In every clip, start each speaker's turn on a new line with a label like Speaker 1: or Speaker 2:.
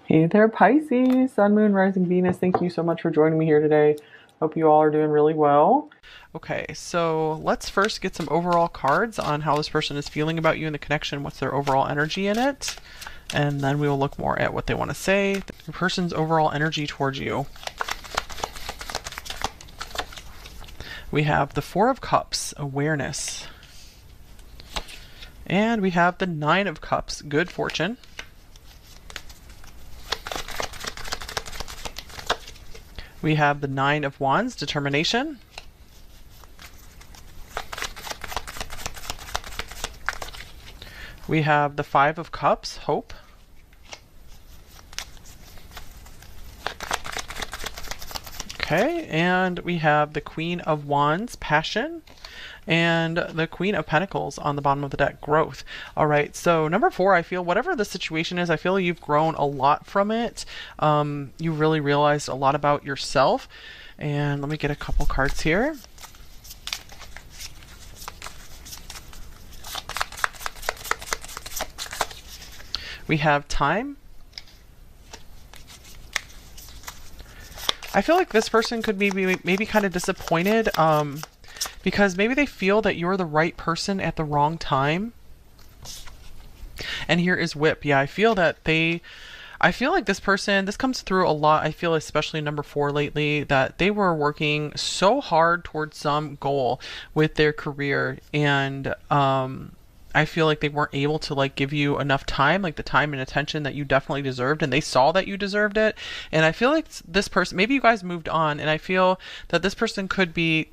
Speaker 1: Hey there, Pisces, Sun, Moon, Rising, Venus. Thank you so much for joining me here today. Hope you all are doing really well. Okay, so let's first get some overall cards on how this person is feeling about you and the connection. What's their overall energy in it? And then we will look more at what they want to say. The person's overall energy towards you. We have the Four of Cups, awareness. And we have the Nine of Cups, good fortune. We have the Nine of Wands, determination. We have the Five of Cups, hope. Okay, and we have the Queen of Wands, passion, and the Queen of Pentacles on the bottom of the deck, growth. All right, so number 4, I feel whatever the situation is, I feel you've grown a lot from it. You really realized a lot about yourself. And let me get a couple cards here. We have time. I feel like this person could maybe kind of disappointed because maybe they feel that you're the right person at the wrong time. And here is whip. Yeah, I feel like this person, this comes through a lot. I feel especially number 4 lately, that they were working so hard towards some goal with their career, and I feel like they weren't able to like give you enough time, like the time and attention that you definitely deserved, and they saw that you deserved it. And I feel like this person, maybe you guys moved on, and I feel that this person could be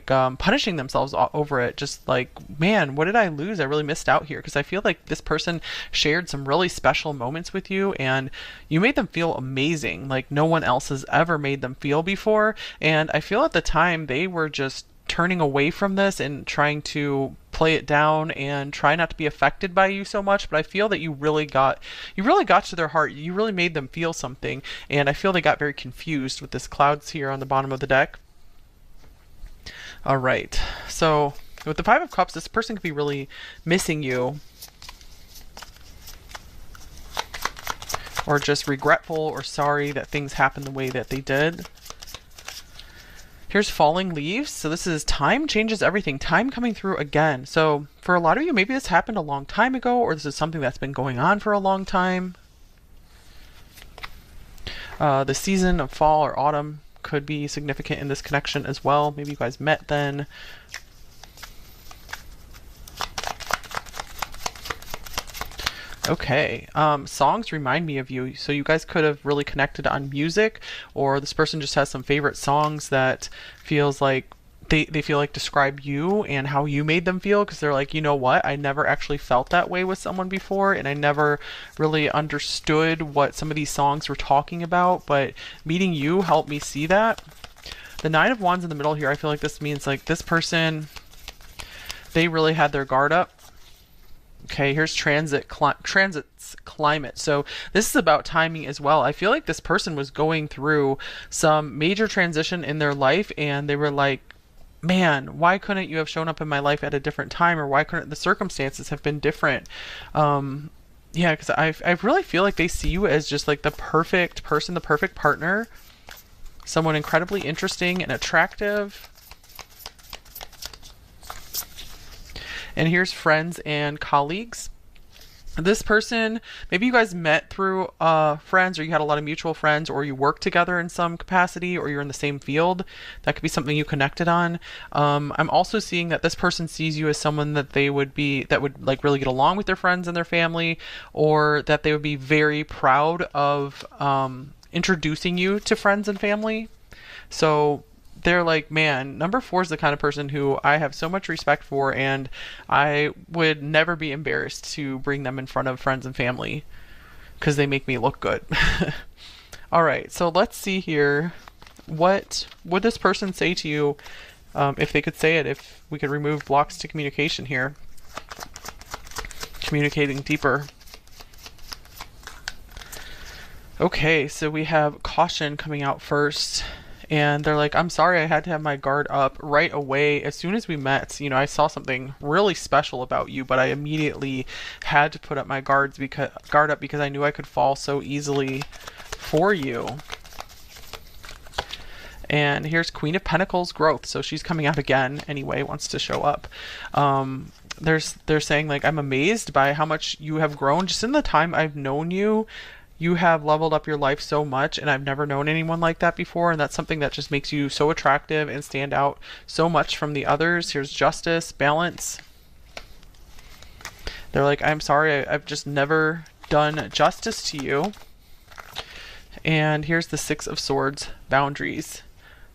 Speaker 1: punishing themselves over it, just like, man, what did I lose? I really missed out here. Because I feel like this person shared some really special moments with you, and you made them feel amazing like no one else has ever made them feel before. And I feel at the time they were just turning away from this and trying to play it down and try not to be affected by you so much. But I feel that you really got to their heart. You really made them feel something, and I feel they got very confused with this clouds here on the bottom of the deck. All right, so with the Five of Cups, this person could be really missing you, or just regretful or sorry that things happened the way that they did. Here's falling leaves. So this is time changes everything. Time coming through again. So for a lot of you, maybe this happened a long time ago, or this is something that's been going on for a long time. The season of fall or autumn could be significant in this connection as well. Maybe you guys met then. Okay, songs remind me of you. So you guys could have really connected on music, or this person just has some favorite songs that feels like they feel like describe you and how you made them feel, because they're like, you know what, I never actually felt that way with someone before, and I never really understood what some of these songs were talking about, but meeting you helped me see that. The Nine of Wands in the middle here, I feel like this means like this person, they really had their guard up. Okay, here's transits climate. So this is about timing as well. I feel like this person was going through some major transition in their life, and they were like, man, why couldn't you have shown up in my life at a different time, or why couldn't the circumstances have been different? Yeah, because I really feel like they see you as just like the perfect person, the perfect partner, someone incredibly interesting and attractive. And here's friends and colleagues. This person, maybe you guys met through friends, or you had a lot of mutual friends, or you work together in some capacity, or you're in the same field. That could be something you connected on. I'm also seeing that this person sees you as someone that would like really get along with their friends and their family, or that they would be very proud of introducing you to friends and family. So they're like, man, number 4 is the kind of person who I have so much respect for, and I would never be embarrassed to bring them in front of friends and family because they make me look good. All right, so let's see here. What would this person say to you if they could say it, if we could remove blocks to communication here? Communicating deeper. Okay, so we have caution coming out first. And they're like, I'm sorry, I had to have my guard up right away. As soon as we met, I saw something really special about you, but I immediately had to put up my guard up because I knew I could fall so easily for you. And here's Queen of Pentacles growth. So she's coming out again anyway, wants to show up. They're saying like, I'm amazed by how much you have grown just in the time I've known you. You have leveled up your life so much, and I've never known anyone like that before, and that's something that just makes you so attractive and stand out so much from the others. Here's justice, balance. They're like, I'm sorry, I've just never done justice to you. And here's the Six of Swords, boundaries.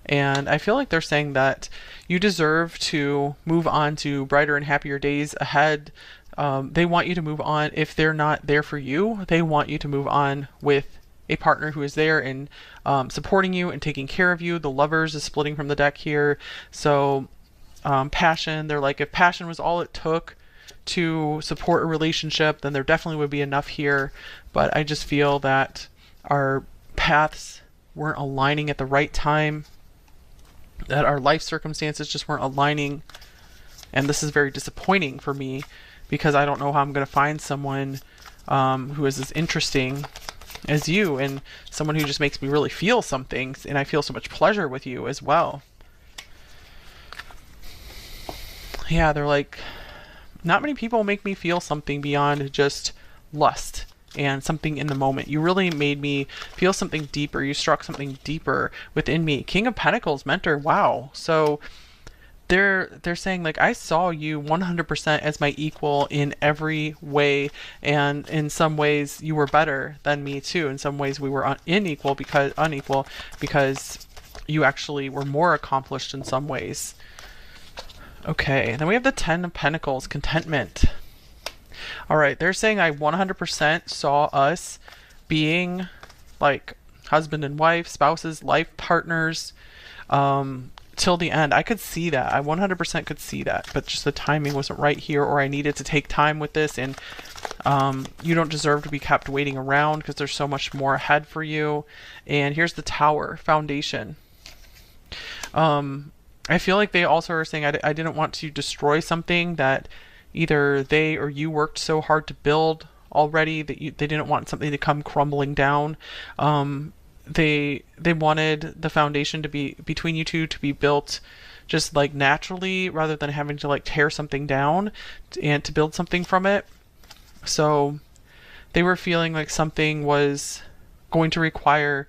Speaker 1: And I feel like they're saying that you deserve to move on to brighter and happier days ahead. They want you to move on. If they're not there for you, they want you to move on with a partner who is there and supporting you and taking care of you. The Lovers is splitting from the deck here. So passion, they're like, if passion was all it took to support a relationship, then there definitely would be enough here. But I just feel that our paths weren't aligning at the right time, that our life circumstances just weren't aligning. And this is very disappointing for me because I don't know how I'm going to find someone who is as interesting as you, and someone who just makes me really feel something, and I feel so much pleasure with you as well. Yeah, they're like, not many people make me feel something beyond just lust and something in the moment. You really made me feel something deeper. You struck something deeper within me. King of Pentacles, mentor. Wow. So they're saying like, I saw you 100% as my equal in every way, and in some ways you were better than me too. In some ways we were unequal because you actually were more accomplished in some ways. Okay, then we have the Ten of Pentacles, contentment. All right, they're saying I 100% saw us being like husband and wife, spouses, life partners, till the end. I could see that. I 100% could see that, but just the timing wasn't right here, or I needed to take time with this, and you don't deserve to be kept waiting around because there's so much more ahead for you. And here's the Tower, foundation. I feel like they also are saying I didn't want to destroy something that either they or you worked so hard to build already, that they didn't want something to come crumbling down. They wanted the foundation to be between you two to be built just like naturally, rather than having to like tear something down and to build something from it. So they were feeling like something was going to require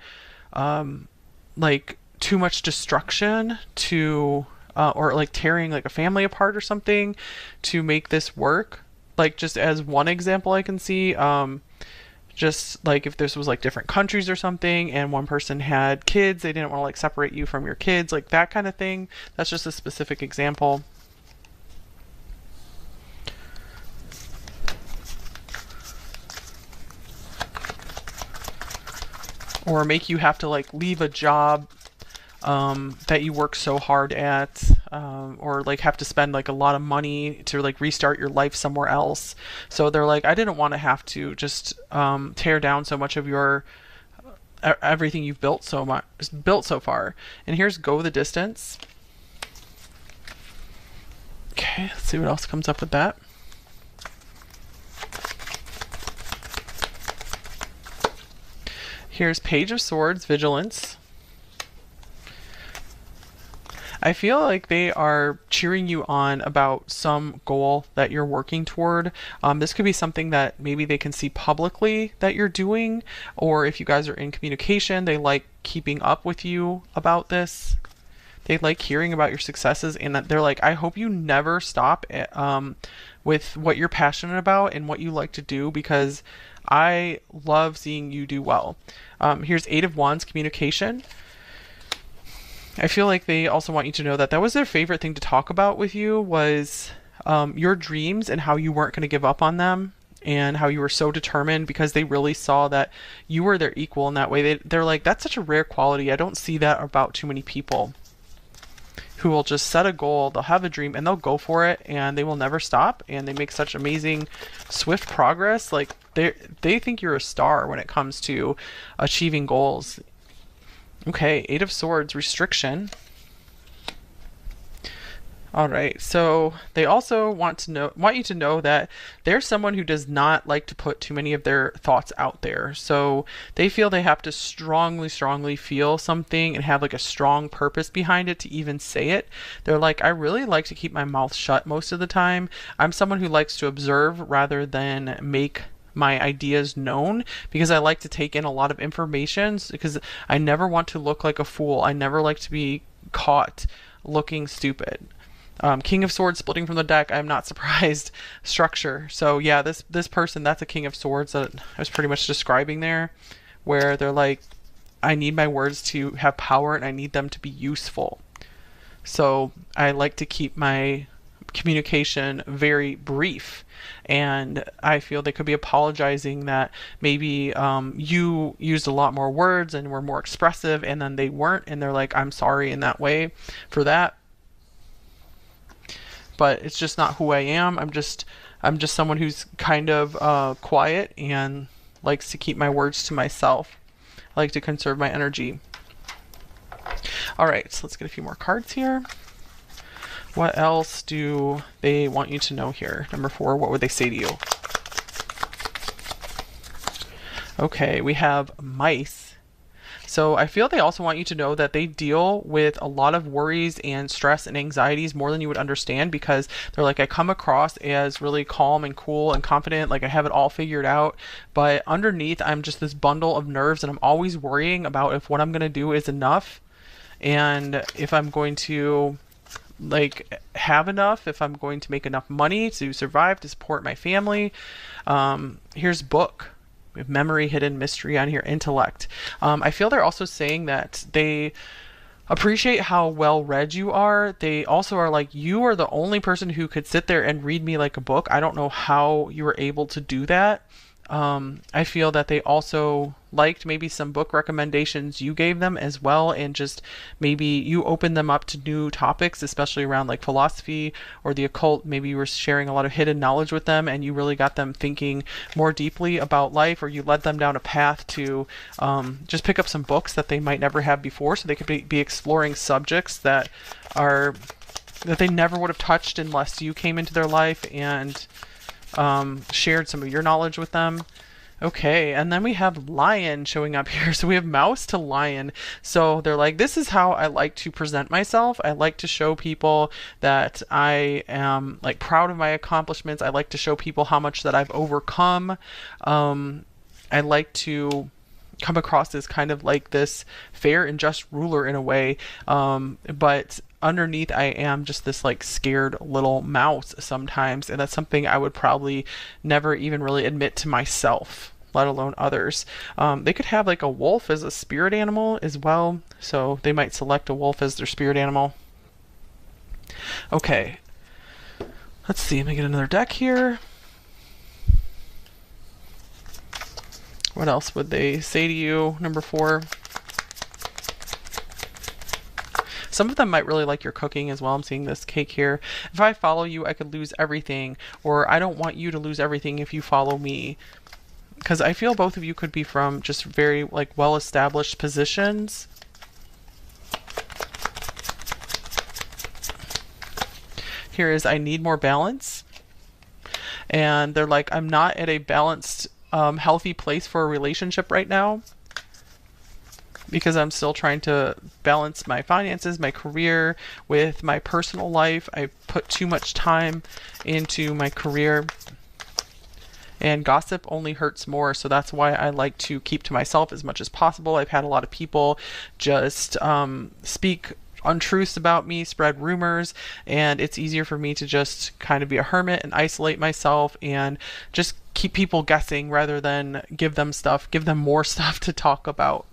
Speaker 1: like too much destruction to or like tearing like a family apart or something to make this work. Like, just as one example I can see, just like if this was like different countries or something and one person had kids, they didn't want to like separate you from your kids, like that kind of thing. That's just a specific example. Or make you have to like leave a job that you work so hard at, or like have to spend like a lot of money to like restart your life somewhere else. So they're like, I didn't want to have to just tear down so much of your everything you've built so far. And here's go the distance. Okay, let's see what else comes up with that. Here's Page of Swords, vigilance. I feel like they are cheering you on about some goal that you're working toward. This could be something that maybe they can see publicly that you're doing, or if you guys are in communication, they like keeping up with you about this. They like hearing about your successes, and that they're like, I hope you never stop with what you're passionate about and what you like to do, because I love seeing you do well. Here's Eight of Wands, communication. I feel like they also want you to know that that was their favorite thing to talk about with you, was your dreams and how you weren't going to give up on them, and how you were so determined, because they really saw that you were their equal in that way. They're like, that's such a rare quality. I don't see that about too many people who will just set a goal, they'll have a dream, and they'll go for it, and they will never stop, and they make such amazing, swift progress. Like, they think you're a star when it comes to achieving goals. Okay, Eight of Swords, restriction. All right. So they also want you to know that they're someone who does not like to put too many of their thoughts out there. So they feel they have to strongly, strongly feel something and have like a strong purpose behind it to even say it. They're like, I really like to keep my mouth shut most of the time. I'm someone who likes to observe rather than make my ideas known because I like to take in a lot of information because I never want to look like a fool. I never like to be caught looking stupid. King of Swords splitting from the deck. I'm not surprised. Structure. So yeah, this person, that's a King of Swords that I was pretty much describing there, where they're like, I need my words to have power and I need them to be useful. So I like to keep my communication very brief. And I feel they could be apologizing that maybe you used a lot more words and were more expressive, and then they weren't, and they're like, I'm sorry in that way for that, but it's just not who I am. I'm just someone who's kind of quiet and likes to keep my words to myself. I like to conserve my energy. All right, so let's get a few more cards here. What else do they want you to know here? Number 4, what would they say to you? Okay, we have mice. So I feel they also want you to know that they deal with a lot of worries and stress and anxieties more than you would understand, because they're like, I come across as really calm and cool and confident, like I have it all figured out, but underneath I'm just this bundle of nerves, and I'm always worrying about if what I'm going to do is enough, and if I'm going to like have enough, if I'm going to make enough money to survive, to support my family. Here's book. We have memory, hidden, mystery on here, intellect. I feel they're also saying that they appreciate how well read you are. They also are like, you are the only person who could sit there and read me like a book. I don't know how you were able to do that. I feel that they also liked maybe some book recommendations you gave them as well, and just maybe you opened them up to new topics, especially around like philosophy or the occult. Maybe you were sharing a lot of hidden knowledge with them and you really got them thinking more deeply about life, or you led them down a path to just pick up some books that they might never have before, so they could be exploring subjects that they never would have touched unless you came into their life and shared some of your knowledge with them. Okay, and then we have lion showing up here. So we have mouse to lion. So they're like, this is how I like to present myself. I like to show people that I am like proud of my accomplishments. I like to show people how much that I've overcome. I like to come across as kind of like this fair and just ruler in a way. But underneath I am just this like scared little mouse sometimes, and that's something I would probably never even really admit to myself, let alone others. They could have like a wolf as a spirit animal as well, so they might select a wolf as their spirit animal. Okay, let's see, let me get another deck here. What else would they say to you? Number 4. Some of them might really like your cooking as well. I'm seeing this cake here. If I follow you, I could lose everything. Or I don't want you to lose everything if you follow me. Because I feel both of you could be from just very like well-established positions. Here is, I need more balance. And they're like, I'm not at a balanced, healthy place for a relationship right now, because I'm still trying to balance my finances, my career with my personal life. I put too much time into my career, and gossip only hurts more. So that's why I like to keep to myself as much as possible. I've had a lot of people just speak untruths about me, spread rumors, and it's easier for me to just kind of be a hermit and isolate myself and just keep people guessing rather than give them more stuff to talk about.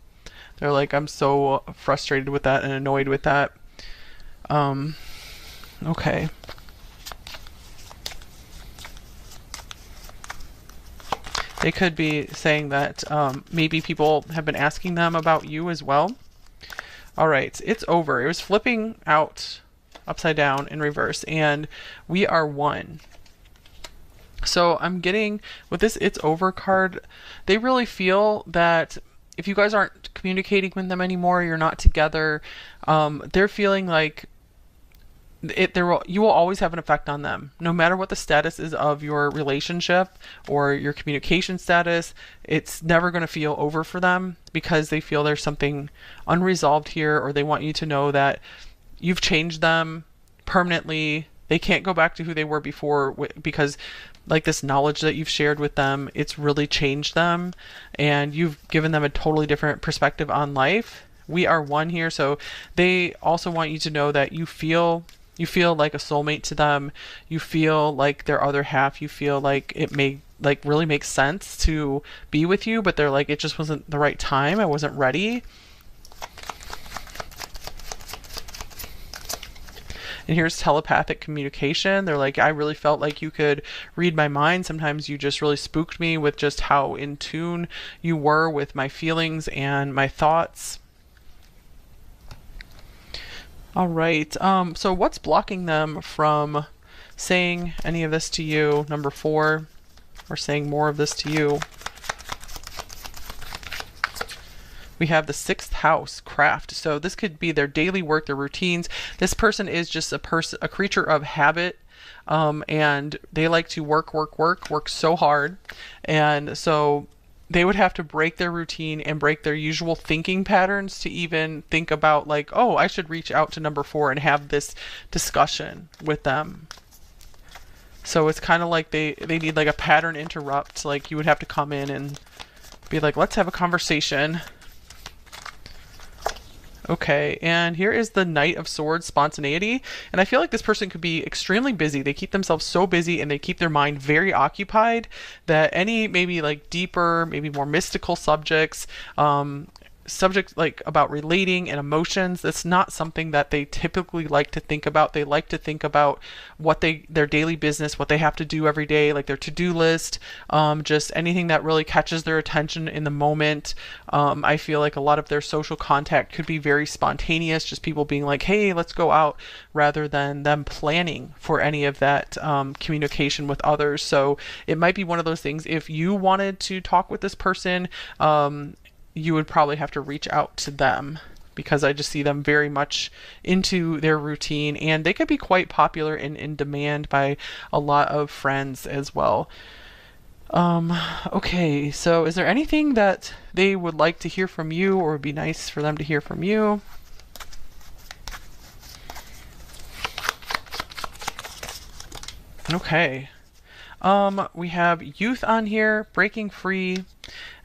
Speaker 1: They're like, I'm so frustrated with that and annoyed with that. Okay. They could be saying that maybe people have been asking them about you as well. All right, it's over. It was flipping out upside down in reverse, and we are 1. So I'm getting, with this it's over card, they really feel that if you guys aren't communicating with them anymore, you're not together, they're feeling like you will always have an effect on them no matter what the status is of your relationship or your communication status. It's never going to feel over for them because they feel there's something unresolved here, or they want you to know that you've changed them permanently. They can't go back to who they were before because like this knowledge that you've shared with them, it's really changed them, and you've given them a totally different perspective on life. We are one here, so they also want you to know that you feel like a soulmate to them. You feel like their other half. You feel like it may like really makes sense to be with you, but they're like, it just wasn't the right time. I wasn't ready. And here's telepathic communication. They're like, I really felt like you could read my mind. Sometimes you just really spooked me with just how in tune you were with my feelings and my thoughts. All right. So what's blocking them from saying any of this to you, number 4, or saying more of this to you? We have the 6th house, craft. So this could be their daily work, their routines. This person is just a creature of habit. And they like to work so hard. And so they would have to break their routine and break their usual thinking patterns to even think about like, oh, I should reach out to number 4 and have this discussion with them. So it's kind of like they need like a pattern interrupt. Like you would have to come in and be like, let's have a conversation. Okay, and here is the Knight of Swords, spontaneity. And I feel like this person could be extremely busy. They keep themselves so busy and they keep their mind very occupied that any maybe like deeper, maybe more mystical subjects, subjects like about relating and emotions, that's not something that they typically like to think about. They like to think about what their daily business, what they have to do every day, like their to-do list, just anything that really catches their attention in the moment. I feel like a lot of their social contact could be very spontaneous, just people being like, hey, let's go out, rather than them planning for any of that communication with others. So it might be one of those things, if you wanted to talk with this person, you would probably have to reach out to them, because I just see them very much into their routine, and they could be quite popular and in demand by a lot of friends as well. Okay, so is there anything that they would like to hear from you, or would be nice for them to hear from you? Okay. We have youth on here, breaking free,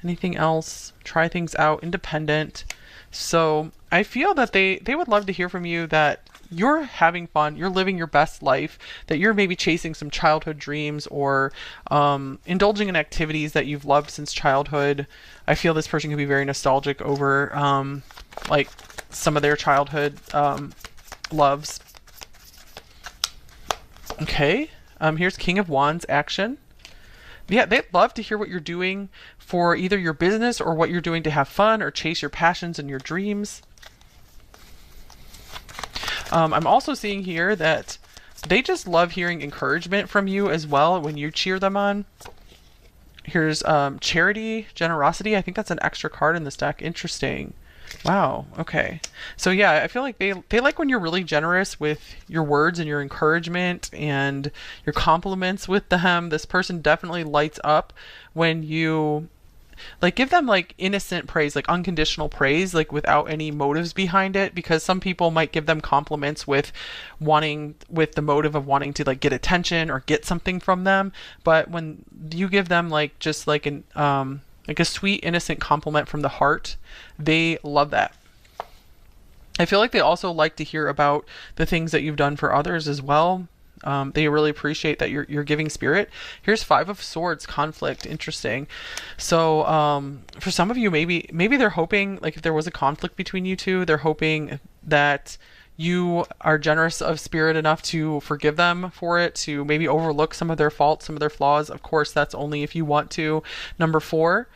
Speaker 1: anything else, try things out, independent. So I feel that they would love to hear from you that you're having fun, you're living your best life, that you're maybe chasing some childhood dreams, or indulging in activities that you've loved since childhood. I feel this person could be very nostalgic over like some of their childhood loves. Okay. Here's King of Wands, action. Yeah, they'd love to hear what you're doing for either your business or what you're doing to have fun or chase your passions and your dreams. I'm also seeing here that they just love hearing encouragement from you as well when you cheer them on. Here's charity, generosity. I think that's an extra card in this deck. Interesting. Wow. Okay. So yeah, I feel like they like when you're really generous with your words and your encouragement and your compliments with them. This person definitely lights up when you like give them like innocent praise, like unconditional praise, like without any motives behind it, because some people might give them compliments with the motive of wanting to like get attention or get something from them. But when you give them like just like an like a sweet, innocent compliment from the heart, they love that. I feel like they also like to hear about the things that you've done for others as well. They really appreciate that you're giving spirit. Here's 5 of Swords, conflict. Interesting. So for some of you, maybe they're hoping, like if there was a conflict between you two, they're hoping that you are generous of spirit enough to forgive them for it, to maybe overlook some of their faults, some of their flaws. Of course, that's only if you want to. Number 4.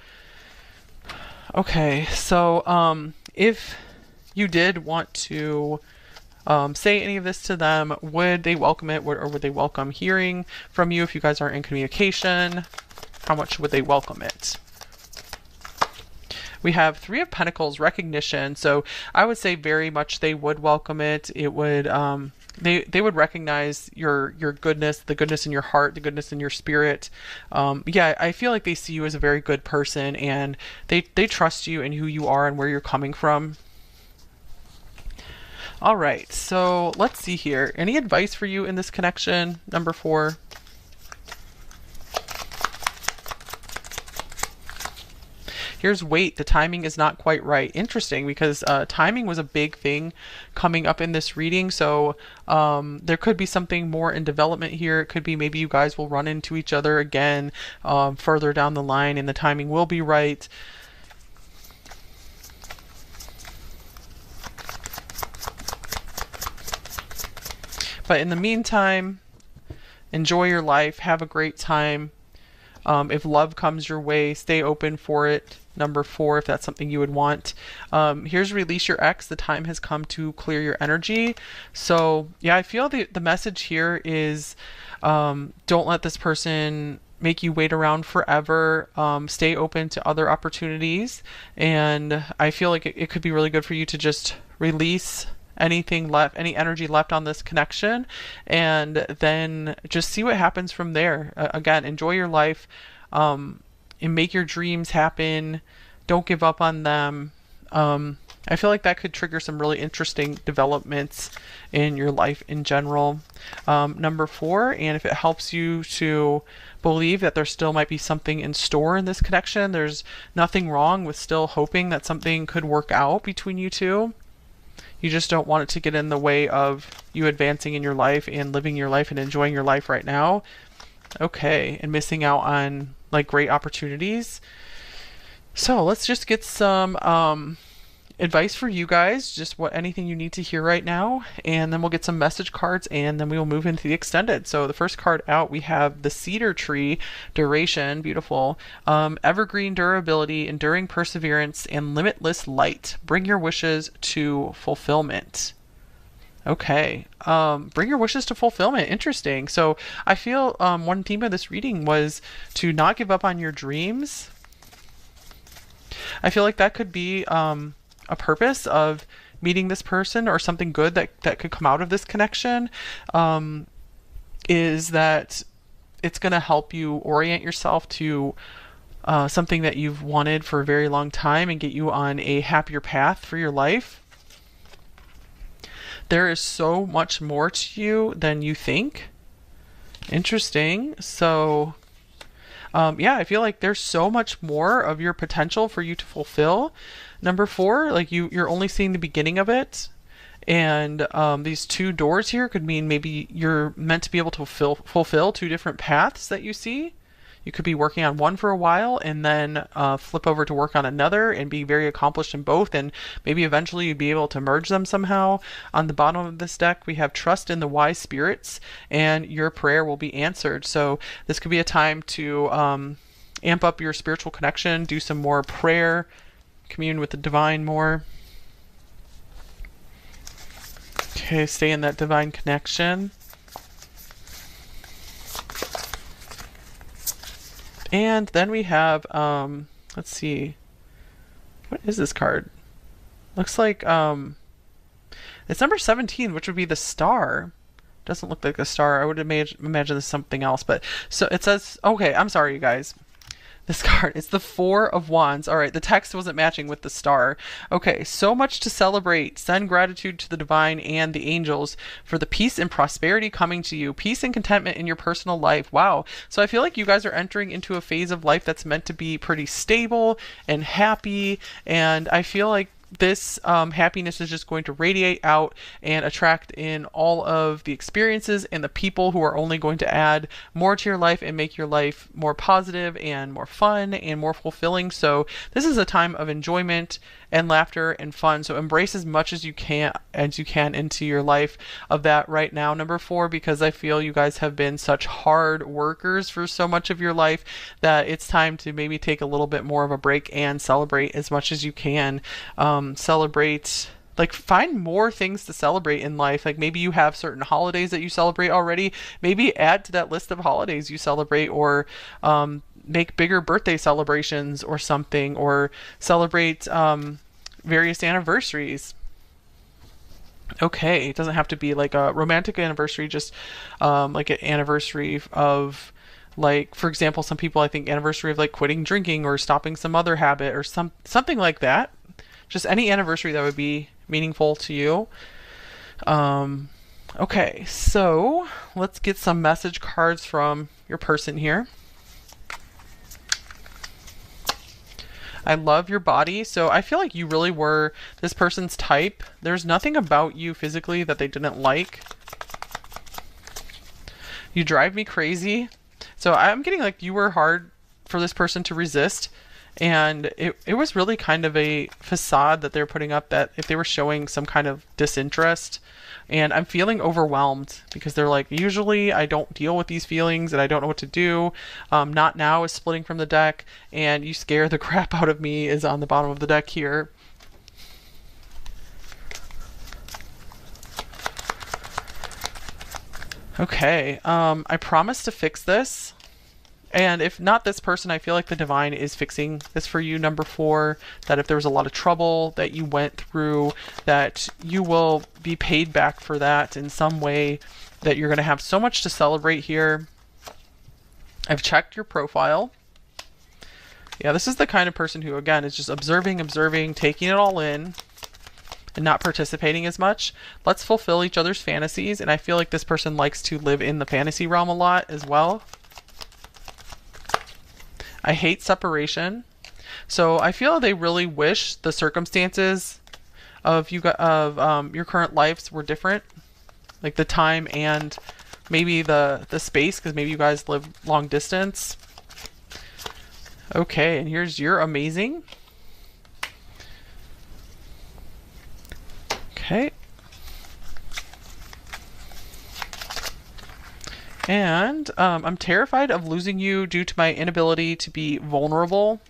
Speaker 1: Okay, so if you did want to say any of this to them, would they welcome it, or would they welcome hearing from you if you guys aren't in communication? How much would they welcome it? We have Three of Pentacles, recognition. So I would say very much they would welcome it. It would they would recognize your goodness, the goodness in your heart, the goodness in your spirit. Yeah, I feel like they see you as a very good person, and they trust you and who you are and where you're coming from. All right, so let's see here. Any advice for you in this connection, number 4? Here's wait, the timing is not quite right. Interesting, because timing was a big thing coming up in this reading. So there could be something more in development here. It could be maybe you guys will run into each other again further down the line, and the timing will be right. But in the meantime, enjoy your life, have a great time. If love comes your way, stay open for it. Number 4, if that's something you would want. Here's release your ex. The time has come to clear your energy. So yeah, I feel the message here is don't let this person make you wait around forever. Stay open to other opportunities. And I feel like it could be really good for you to just release anything left, any energy left on this connection, and then just see what happens from there. Again, enjoy your life, and make your dreams happen. Don't give up on them. I feel like that could trigger some really interesting developments in your life in general. Number 4, and if it helps you to believe that there still might be something in store in this connection, there's nothing wrong with still hoping that something could work out between you two. You just don't want it to get in the way of you advancing in your life and living your life and enjoying your life right now. Okay, and missing out on like great opportunities. So let's just get some advice for you guys, just anything you need to hear right now, and then we'll get some message cards, and then we will move into the extended. So the first card out, we have the cedar tree, duration, beautiful, evergreen durability, enduring perseverance, and limitless light. Bring your wishes to fulfillment. Okay, bring your wishes to fulfillment. Interesting. So I feel one theme of this reading was to not give up on your dreams. I feel like that could be a purpose of meeting this person, or something good that could come out of this connection, is that it's going to help you orient yourself to something that you've wanted for a very long time and get you on a happier path for your life. There is so much more to you than you think. Interesting. So yeah, I feel like there's so much more of your potential for you to fulfill. Number 4, like you're only seeing the beginning of it. And these 2 doors here could mean maybe you're meant to be able to fulfill 2 different paths that you see. You could be working on one for a while and then flip over to work on another and be very accomplished in both, and maybe eventually you'd be able to merge them somehow. On the bottom of this deck, we have trust in the wise spirits, and your prayer will be answered. So this could be a time to amp up your spiritual connection, do some more prayer, commune with the divine more. Okay, stay in that divine connection. And then we have, let's see, what is this card? Looks like it's number 17, which would be the star. Doesn't look like a star. I would imagine this is something else. But so it says, okay, I'm sorry, you guys. This card, it's the 4 of Wands. All right, the text wasn't matching with the star. Okay, so much to celebrate. Send gratitude to the divine and the angels for the peace and prosperity coming to you. Peace and contentment in your personal life. Wow. So I feel like you guys are entering into a phase of life that's meant to be pretty stable and happy. And I feel like this happiness is just going to radiate out and attract in all of the experiences and the people who are only going to add more to your life and make your life more positive and more fun and more fulfilling. So this is a time of enjoyment and laughter and fun. So embrace as much as you can into your life of that right now. Number 4, because I feel you guys have been such hard workers for so much of your life that it's time to maybe take a little bit more of a break and celebrate as much as you can. Celebrate, like, find more things to celebrate in life. Like maybe you have certain holidays that you celebrate already. Maybe add to that list of holidays you celebrate, or make bigger birthday celebrations or something, or celebrate various anniversaries. Okay, it doesn't have to be like a romantic anniversary, just like an anniversary of, like, for example, some people, I think anniversary of like quitting drinking or stopping some other habit or something like that. Just any anniversary that would be meaningful to you. Um, okay, so let's get some message cards from your person here. I love your body. So I feel like you really were this person's type. There's nothing about you physically that they didn't like. You drive me crazy. So I'm getting like you were hard for this person to resist. And it was really kind of a facade that they're putting up, that if they were showing some kind of disinterest. And I'm feeling overwhelmed because they're like, usually I don't deal with these feelings and I don't know what to do. Not now is splitting from the deck, and you scare the crap out of me is on the bottom of the deck here. Okay, I promise to fix this. And if not this person, I feel like the divine is fixing this for you, number 4, that if there was a lot of trouble that you went through, that you will be paid back for that in some way, that you're going to have so much to celebrate here. I've checked your profile. Yeah, this is the kind of person who, again, is just observing, taking it all in, and not participating as much. Let's fulfill each other's fantasies, and I feel like this person likes to live in the fantasy realm a lot as well. I hate separation. So I feel they really wish the circumstances of your current lives were different, like the time and maybe the space, because maybe you guys live long distance. Okay, and here's your amazing. Okay. And I'm terrified of losing you due to my inability to be vulnerable.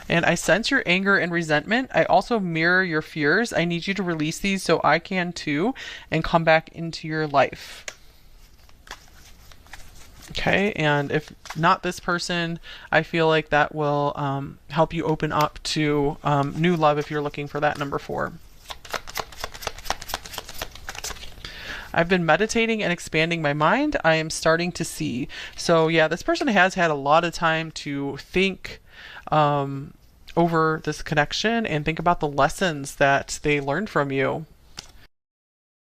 Speaker 1: And I sense your anger and resentment. I also mirror your fears. I need you to release these so I can too, and come back into your life. Okay, and if not this person, I feel like that will help you open up to new love if you're looking for that, number 4. I've been meditating and expanding my mind. I am starting to see. So yeah, this person has had a lot of time to think over this connection and think about the lessons that they learned from you.